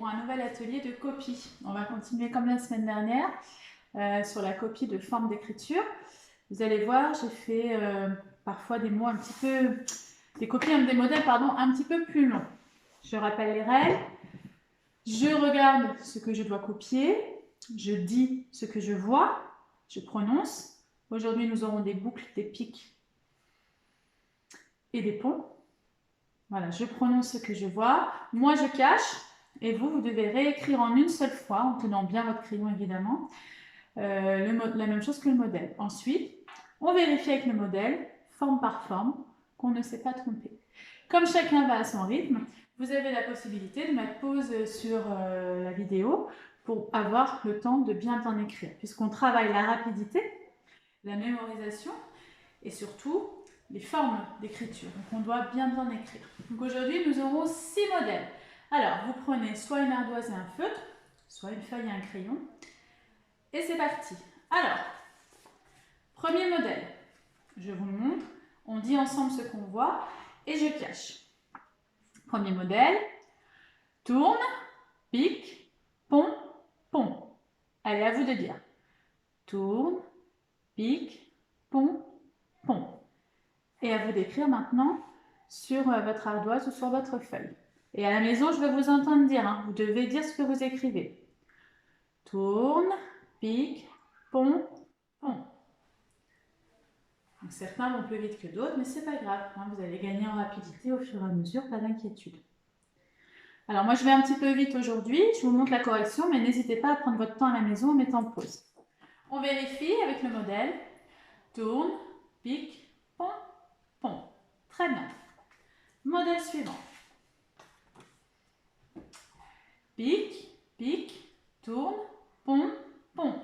pour un nouvel atelier de copie. On va continuer comme la semaine dernière sur la copie de forme d'écriture. Vous allez voir, j'ai fait parfois des mots un petit peu, des copies, des modèles pardon, un petit peu plus longs. Je rappelle les règles. Je regarde ce que je dois copier. Je dis ce que je vois. Je prononce. Aujourd'hui, nous aurons des boucles, des pics et des ponts. Voilà, je prononce ce que je vois. Moi, je cache. Et vous, vous devez réécrire en une seule fois, en tenant bien votre crayon, évidemment, la même chose que le modèle. Ensuite, on vérifie avec le modèle, forme par forme, qu'on ne s'est pas trompé. Comme chacun va à son rythme, vous avez la possibilité de mettre pause sur la vidéo pour avoir le temps de bien écrire, puisqu'on travaille la rapidité, la mémorisation et surtout les formes d'écriture. Donc on doit bien écrire. Donc aujourd'hui, nous aurons 6 modèles. Alors, vous prenez soit une ardoise et un feutre, soit une feuille et un crayon. Et c'est parti. Alors, premier modèle. Je vous le montre. On dit ensemble ce qu'on voit et je cache. Premier modèle. Tourne, pique, pont, pont. Allez, à vous de dire. Tourne, pique, pont, pont. Et à vous d'écrire maintenant sur votre ardoise ou sur votre feuille. Et à la maison, je vais vous entendre dire, hein, vous devez dire ce que vous écrivez. Tourne, pique, pont, pont. Donc, certains vont plus vite que d'autres, mais c'est pas grave, hein, vous allez gagner en rapidité au fur et à mesure, pas d'inquiétude. Alors moi, je vais un petit peu vite aujourd'hui, je vous montre la correction, mais n'hésitez pas à prendre votre temps à la maison en mettant pause. On vérifie avec le modèle. Tourne, pique, pont, pont. Très bien. Modèle suivant. Pique, pique, tourne, pont, pont.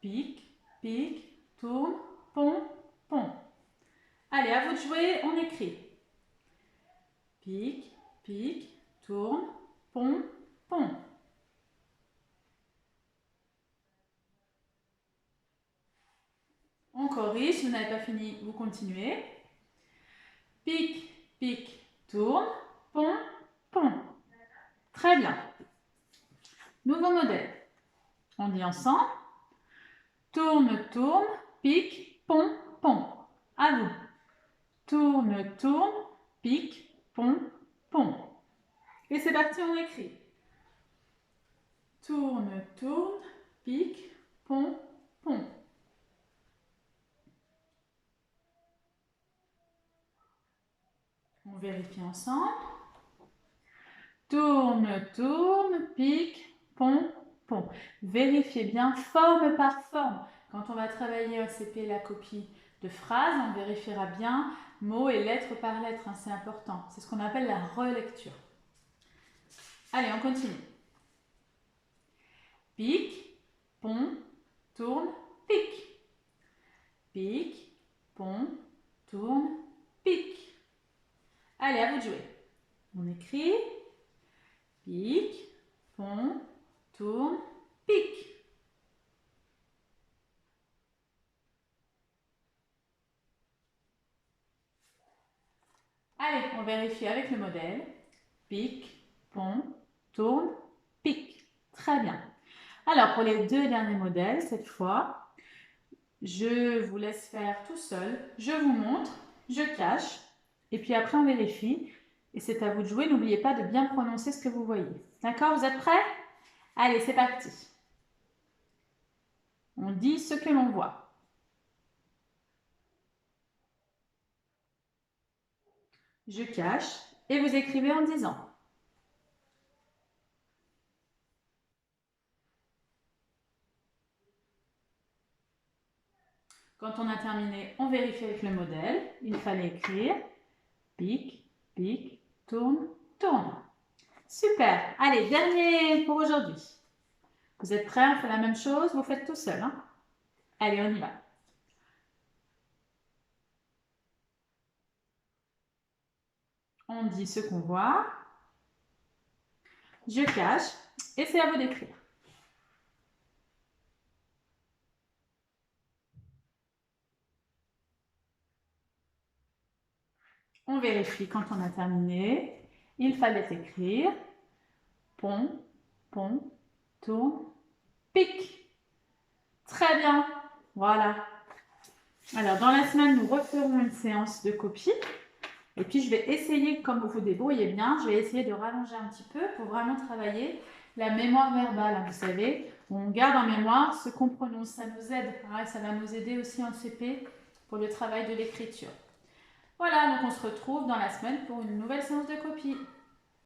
Pique, pique, tourne, pont, pont. Allez, à vous de jouer, on écrit. Pique, pique, tourne, pont, pont. On corrige, si vous n'avez pas fini, vous continuez. Pique, pique, tourne, pont, pont. Très bien. Nouveau modèle. On dit ensemble. Tourne, tourne, pique, pont, pont. À vous. Tourne, tourne, pique, pont, pont. Et c'est parti, on écrit. Tourne, tourne, pique, pont, pont. On vérifie ensemble. Tourne, tourne, pique, pont, pont. Vérifiez bien forme par forme. Quand on va travailler en CP la copie de phrases, on vérifiera bien mot et lettre par lettre. Hein, c'est important. C'est ce qu'on appelle la relecture. Allez, on continue. Pique, pont, tourne, pique. Pique, pont, tourne, pique. Allez, à vous de jouer. On écrit. Pique, pont, tourne, pique. Allez, on vérifie avec le modèle. Pique, pont, tourne, pique. Très bien. Alors, pour les deux derniers modèles, cette fois, je vous laisse faire tout seul. Je vous montre, je cache, et puis après, on vérifie. Et c'est à vous de jouer. N'oubliez pas de bien prononcer ce que vous voyez. D'accord? Vous êtes prêts? Allez, c'est parti. On dit ce que l'on voit. Je cache et vous écrivez en disant. Quand on a terminé, on vérifie avec le modèle. Il fallait écrire pique, pique, tourne, tourne. Super. Allez, dernier pour aujourd'hui. Vous êtes prêts? On fait la même chose. Vous faites tout seul. Hein? Allez, on y va. On dit ce qu'on voit. Je cache. Et c'est à vous d'écrire. On vérifie quand on a terminé. Il fallait écrire pont, pont, tourne, pique. Très bien, voilà. Alors, dans la semaine, nous referons une séance de copie. Et puis, je vais essayer, comme vous vous débrouillez bien, je vais essayer de rallonger un petit peu pour vraiment travailler la mémoire verbale. Vous savez, on garde en mémoire ce qu'on prononce. Ça nous aide. Pareil, ça va nous aider aussi en CP pour le travail de l'écriture. Voilà, donc on se retrouve dans la semaine pour une nouvelle séance de copie.